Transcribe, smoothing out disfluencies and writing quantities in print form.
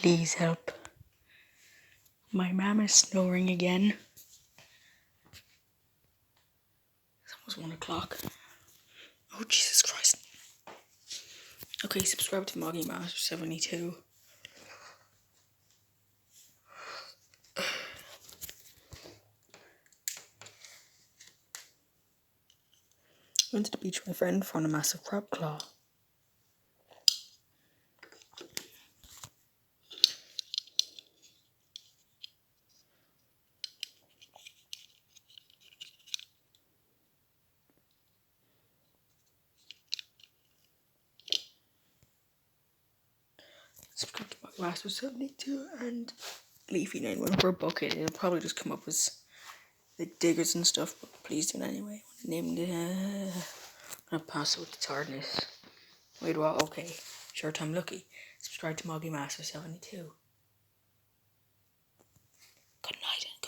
Please help. My mom is snoring again. It's almost 1 o'clock. Oh, Jesus Christ. Okay, subscribe to Moggy Master 72. I went to the beach with my friend, found a massive crab claw. Subscribe to Moggy Master 72 and Leafy 91 for a bucket. It'll probably just come up as the diggers and stuff, but please do it anyway. Name the I'm gonna pass out the tiredness. Wait, what? Okay. Short I'm lucky. Subscribe to Moggy Master 72. Good night.